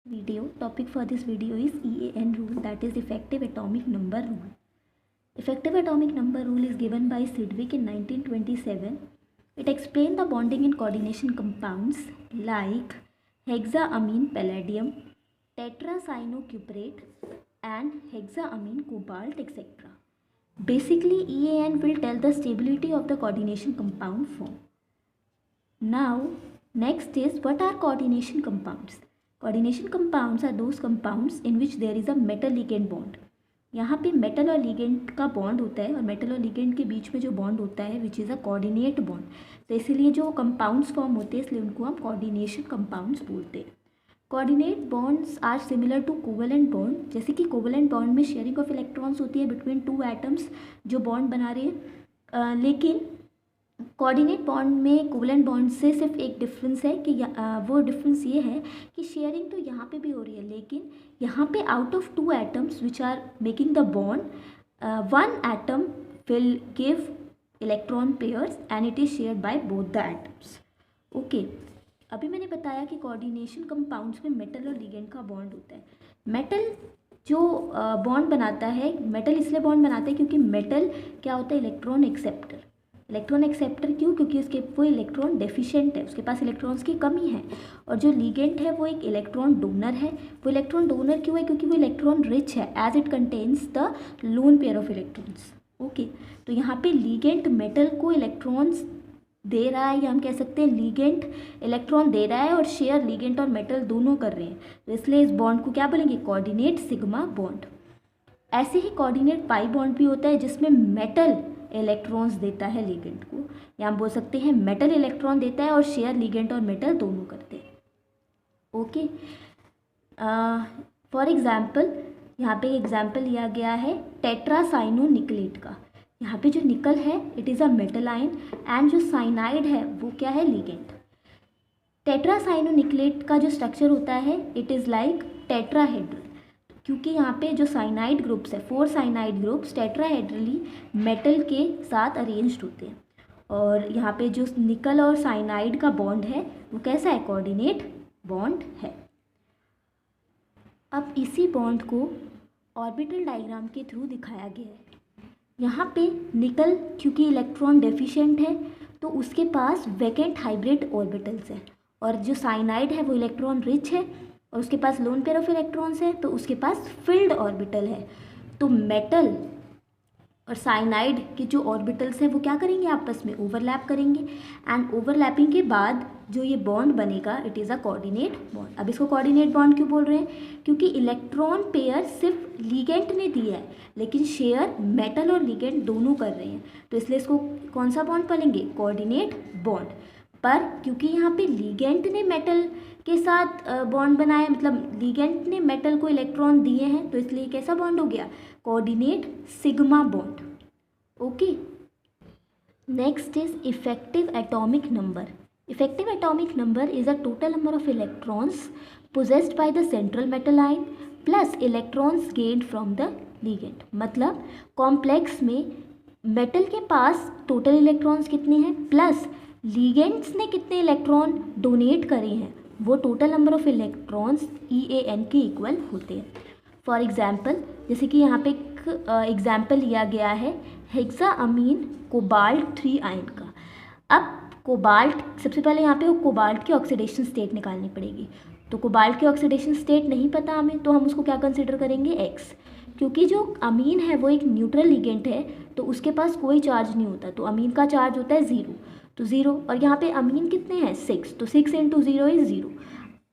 Video topic for this video is EAN rule, that is effective atomic number rule. Effective atomic number rule is given by Sidgwick in 1927. It explained the bonding and coordination compounds like hexaamine palladium, tetracyanocuprate and hexaamine cobalt, etc. Basically, EAN will tell the stability of the coordination compound form. Now, next is, what are coordination compounds? Coordination compounds are those compounds in which there is a metal ligand bond. यहाँ पे metal और ligand का bond होता है और metal और ligand के बीच में जो बॉन्ड होता है which is a coordinate bond. तो इसीलिए जो कंपाउंड्स फॉर्म होते हैं इसलिए उनको हम कोऑर्डिनेशन कंपाउंड्स बोलते हैं. Coordinate bonds are similar to covalent bond. जैसे कि कोवेलेंट बॉन्ड में शेयरिंग ऑफ इलेक्ट्रॉन्स होती है बिटवीन टू एटम्स जो बॉन्ड बना रहे हैं, लेकिन कोऑर्डिनेट बॉन्ड में कोवेलेंट बॉन्ड से सिर्फ एक डिफरेंस है कि वो डिफरेंस ये है कि शेयरिंग तो यहाँ पे भी हो रही है, लेकिन यहाँ पे out of two atoms which are making the bond, one atom will give electron pairs and it is shared by both the atoms. Okay, अभी मैंने बताया कि कोऑर्डिनेशन कंपाउंड्स में मेटल और लिगेंड का बॉन्ड होता है. मेटल जो बॉन्ड बनाता है, मेटल इसलिए बॉन्ड बनाता है क्योंकि मेटल क्या होता है, इलेक्ट्रॉन एक्सेप्टर. इलेक्ट्रॉन एक्सेप्टर क्यों? क्योंकि उसके वो इलेक्ट्रॉन डेफिशिएंट है, उसके पास इलेक्ट्रॉन्स की कमी है. और जो लिगेंड है वो एक इलेक्ट्रॉन डोनर है. वो इलेक्ट्रॉन डोनर क्यों है? क्योंकि वो इलेक्ट्रॉन रिच है as it contains the lone pair of electrons. Okay, तो यहाँ पे लिगेंड मेटल को इलेक्ट्रॉन्स दे रहा है, या हम कह सकते हैं लिगेंड इलेक्ट्रॉन दे रहा है और शेयर लिगेंड और मेटल दोनों कर रहे हैं. तो इसलिए इस बॉन्ड को क्या बोलेंगे? Coordinate sigma bond. ऐसे ही कोऑर्डिनेट पाई बॉन्ड भी होता है जिसमें मेटल इलेक्ट्रॉन्स देता है लिगेंड को, या हम बोल सकते हैं मेटल इलेक्ट्रॉन देता है और शेयर लिगेंड और मेटल दोनों करते हैं. ओके, फॉर एग्जाम्पल यहाँ पे एग्जाम्पल लिया गया है टेट्रासाइनोनिकलेट का. यहाँ पे जो निकल है it is a metal ion and जो साइनाइड है वो क्या है? लिगेंड. टेट्रासाइनोनिकलेट का जो स्ट्रक्चर होता है इट इज़ लाइक टेट्राहेड्रल, क्योंकि यहाँ पे जो साइनाइड ग्रुप्स है, 4 साइनाइड ग्रुप्स टेट्राहेड्रली मेटल के साथ अरेंज्ड होते हैं. और यहाँ पे जो निकल और साइनाइड का बॉन्ड है वो कैसा है? कोऑर्डिनेट बॉन्ड है. अब इसी बॉन्ड को ऑर्बिटल डायग्राम के थ्रू दिखाया गया है. यहाँ पे निकल क्योंकि इलेक्ट्रॉन डेफिशिएंट है तो उसके पास वैकेंट हाइब्रिड ऑर्बिटल्स है, और जो साइनाइड है वो इलेक्ट्रॉन रिच है और उसके पास लोन पेयर ऑफ इलेक्ट्रॉन्स है तो उसके पास फिल्ड ऑर्बिटल है. तो मेटल और साइनाइड के जो ऑर्बिटल्स हैं वो क्या करेंगे? आपस में ओवरलैप करेंगे, एंड ओवरलैपिंग के बाद जो ये बॉन्ड बनेगा it is a coordinate bond. अब इसको कोऑर्डिनेट बॉन्ड क्यों बोल रहे हैं? क्योंकि इलेक्ट्रॉन पेयर सिर्फ लिगेंड ने दिया है लेकिन शेयर मेटल और लिगेंड दोनों कर रहे हैं, तो इसलिए इसको कौन सा बॉन्ड बोलेंगे? Coordinate bond. पर क्योंकि यहाँ पे लिगेंड ने मेटल के साथ बॉन्ड बनाया, मतलब लिगेंड ने मेटल को इलेक्ट्रॉन दिए हैं, तो इसलिए कैसा बॉन्ड हो गया? Coordinate sigma bond. Okay, next is effective atomic number. Effective atomic number is a total number of electrons possessed by the central metal ion plus electrons gained from the ligand. मतलब complex में metal के पास total electrons कितने हैं plus ligands ने कितने electron donate करे हैं, वो total number of electrons EAN के इक्वल होते हैं. फॉर एग्जाम्पल, जैसे कि यहाँ पे एक एग्जाम्पल लिया गया है हेक्साअमीन कोबाल्ट 3 आयन का. अब कोबाल्ट, सबसे पहले यहाँ पे वो कोबाल्ट की ऑक्सीडेशन स्टेट निकालनी पड़ेगी. तो कोबाल्ट की ऑक्सीडेशन स्टेट नहीं पता हमें, तो हम उसको क्या कंसिडर करेंगे? X. क्योंकि जो अमीन है वो एक न्यूट्रल लिगेंड है तो उसके पास कोई चार्ज नहीं होता, तो अमीन का चार्ज होता है 0, तो 0. और यहाँ पे अमीन कितने हैं? 6, तो 6 × 0 इज़ 0.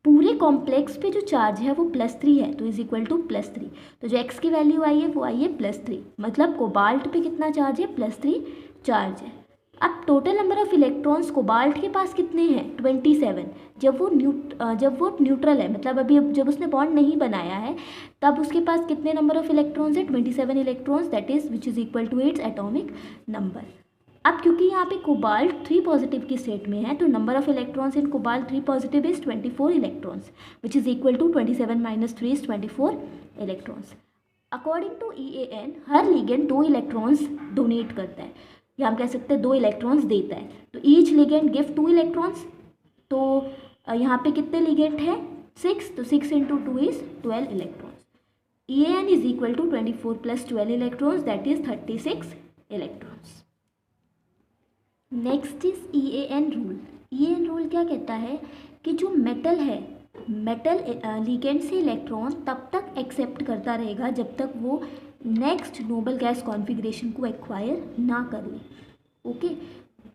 पूरे कॉम्प्लेक्स पे जो चार्ज है वो +3 है, तो इज इक्वल टू +3. तो जो X की वैल्यू आई है वो आई है +3, मतलब कोबाल्ट पे कितना चार्ज है? +3 चार्ज है. अब total number of electrons cobalt के पास कितने हैं? 27. जब वो न्यूट्रल है, मतलब अभी जब उसने बॉन्ड नहीं बनाया है तब उसके पास कितने नंबर ऑफ इलेक्ट्रॉन्स है? 27 electrons, that is which is equal to its atomic number. अब क्योंकि यहाँ पे कोबाल्ट 3 पॉजिटिव की स्टेट में है तो number of electrons in cobalt 3 positive is 24 electrons which is equal to 27 - 3 is 24 electrons. According to EAN हर लिगेंड 2 इलेक्ट्रॉन्स डोनेट करता है, या हम कह सकते हैं 2 इलेक्ट्रॉन्स देता है. तो ईच लिगेंड गिव 2 इलेक्ट्रॉन्स. तो यहाँ पे कितने लिगेंड हैं? 6, तो 6 into 2 is 12 electrons. EAN is equal to 24 plus 12 electrons, that is 36 electrons. Next is EAN rule. EAN rule क्या कहता है कि जो मेटल है, मेटल लिगेंड से इलेक्ट्रॉन तब तक एक्सेप्ट करता रहेगा जब तक वो नेक्स्ट नोबल गैस कॉन्फ़िगरेशन को एक्वायर ना कर ले. ओके,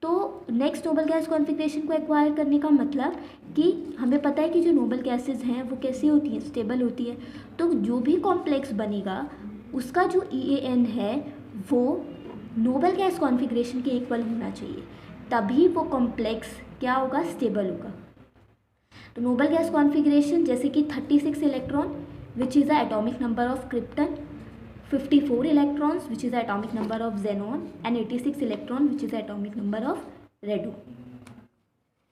तो नेक्स्ट नोबल गैस कॉन्फ़िगरेशन को एक्वायर करने का मतलब कि हमें पता है कि जो नोबल गैसेज हैं वो कैसी होती हैं, स्टेबल होती है. तो जो भी कॉम्प्लेक्स बनेगा उसका जो EAN है वो नोबल गैस कॉन्फ़िगरेशन के इक्वल होना चाहिए, तभी वो कॉम्प्लेक्स क्या होगा, स्टेबल होगा. तो नोबल गैस कॉन्फ़िगरेशन जैसे कि 36 electron which is the atomic number of krypton, 54 electrons which is the atomic number of xenon, and 86 electron which is the atomic number of radon.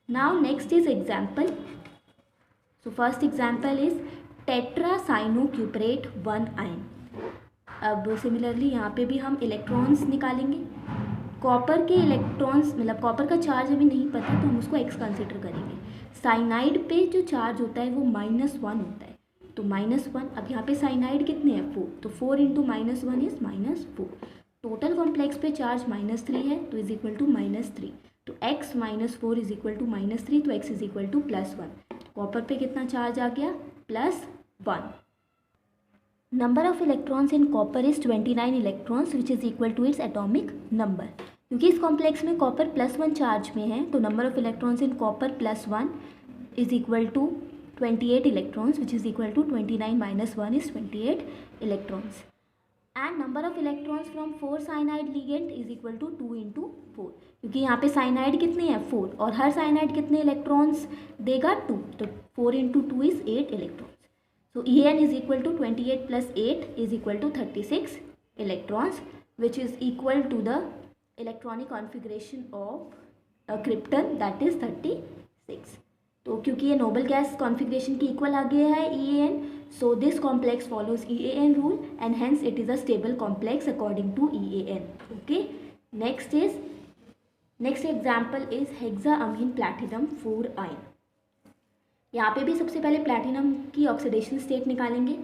Now next is example. So first example is tetracyanocuprate 1 ion. अब similarly यहाँ पे भी हम electrons निकालेंगे. Copper के electrons मतलब copper का charge अभी नहीं पता तो हम उसको x कंसिडर करेंगे. साइनाइड पे जो चार्ज होता है वो -1 होता है, तो -1. अब यहाँ पे साइनाइड कितने हैं, 4, तो 4 इंटू -1 इज -4. टोटल कॉम्प्लेक्स पे चार्ज -3 है तो इज इक्वल टू -3. तो x -4 इज इक्वल टू -3, तो x is equal to +1. Copper पे कितना चार्ज आ गया, +1. Number of electrons in copper is 29 electrons which is equal to its atomic number. क्योंकि इस कॉम्प्लेक्स में कॉपर +1 चार्ज में है तो number of electrons in copper +1 is equal to 28 electrons which is equal to 29 minus 1 is 28 electrons. And number of electrons from 4 cyanide ligand is equal to 2 into 4. क्योंकि यहाँ पे cyanide कितने हैं, 4, और हर साइनाइड कितने इलेक्ट्रॉन्स देगा, 2, तो 4 into 2 is 8 electrons. So EAN is equal to 28 plus 8 is equal to 36 electrons which is equal to the electronic configuration of krypton, that is 36. तो क्योंकि ये नोबल गैस कॉन्फ़िगरेशन की इक्वल आ गया है EAN, so this complex follows EAN rule and hence it is a stable complex according to EAN. Okay, next example is hexaammine platinum 4 ion. यहाँ पे भी सबसे पहले प्लैटिनम की ऑक्सीडेशन स्टेट निकालेंगे.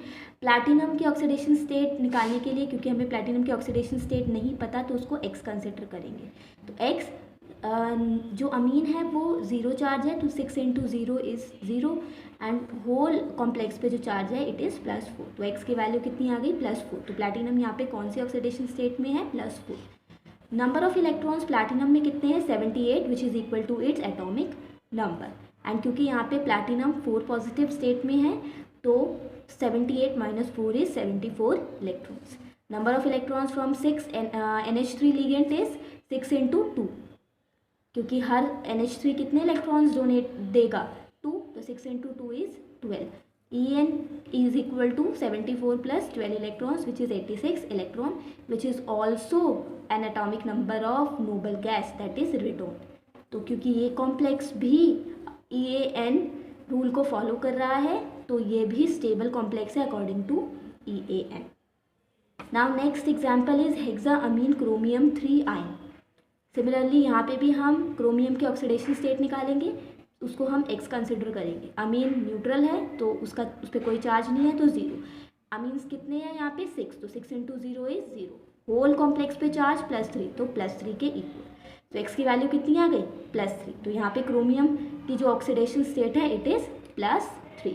प्लैटिनम की ऑक्सीडेशन स्टेट निकालने के लिए, क्योंकि हमें प्लैटिनम की ऑक्सीडेशन स्टेट नहीं पता तो उसको x कंसिडर करेंगे. तो x जो अमीन है वो 0 चार्ज है, तो 6 into 0 is 0 and whole complex पे जो चार्ज है इट इज़ +4. तो x की वैल्यू कितनी आ गई, +4. तो प्लैटिनम यहाँ पे कौन सी ऑक्सीडेशन स्टेट में है, +4. नंबर ऑफ इलेक्ट्रॉन्स प्लैटिनम में कितने हैं, 78 which is equal to its atomic number. And क्योंकि यहाँ पे प्लैटिनम 4 पॉजिटिव स्टेट में है तो 78 minus 4 is 74 electrons. Number of electrons from 6 NH3 ligand is 6 into 2, क्योंकि हर NH3 कितने इलेक्ट्रॉन्स डोनेट देगा, 2, तो 6 into 2 is 12. EN is equal to 74 plus 12 electrons which is 86 electron which is also an atomic number of noble gas, that is radon. तो क्योंकि ये complex भी EAN rule को follow कर रहा है तो ये भी स्टेबल कॉम्प्लेक्स है according to EAN. Now next example is hexaammine chromium 3 ion. Similarly यहाँ पे भी हम क्रोमियम की ऑक्सीडेशन स्टेट निकालेंगे, उसको हम x कंसिडर करेंगे. अमीन न्यूट्रल है तो उस पर कोई चार्ज नहीं है तो 0. अमीन्स कितने हैं यहाँ पे, 6, तो 6 इंटू 0 इज 0. होल कॉम्प्लेक्स पे चार्ज +3, तो +3 के इक्वल. तो x की वैल्यू कितनी आ गई, +3. तो यहाँ पे क्रोमियम की जो ऑक्सीडेशन स्टेट है it is +3.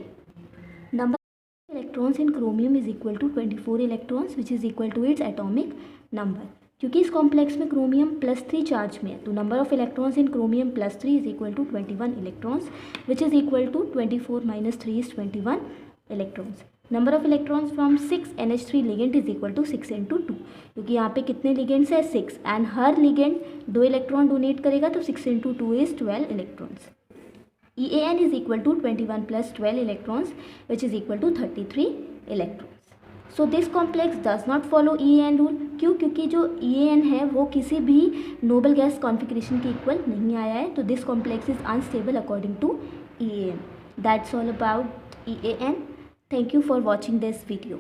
Number electrons in chromium is equal to 24 electrons which is equal to its atomic number. क्योंकि इस कॉम्प्लेक्स में क्रोमियम +3 चार्ज में है तो number of electrons in chromium +3 is equal to 21 electrons which is equal to 24 minus 3 is 21 electrons. Number of electrons from 6 NH3 ligand is equal to 6 into 2, क्योंकि यहाँ पे कितने लिगेंड्स है, 6, एंड हर लिगेंड 2 इलेक्ट्रॉन डोनेट करेगा तो 6 into 2 is 12 electrons. EAN is equal to 21 plus 12 electrons which is equal to 33 electrons. So this complex does not follow EAN rule. क्यों, क्योंकि जो EAN है वो किसी भी नोबल गैस कॉन्फ़िगरेशन के इक्वल नहीं आया है, तो this complex is unstable according to EAN. That's all about EAN. Thank you for watching this video.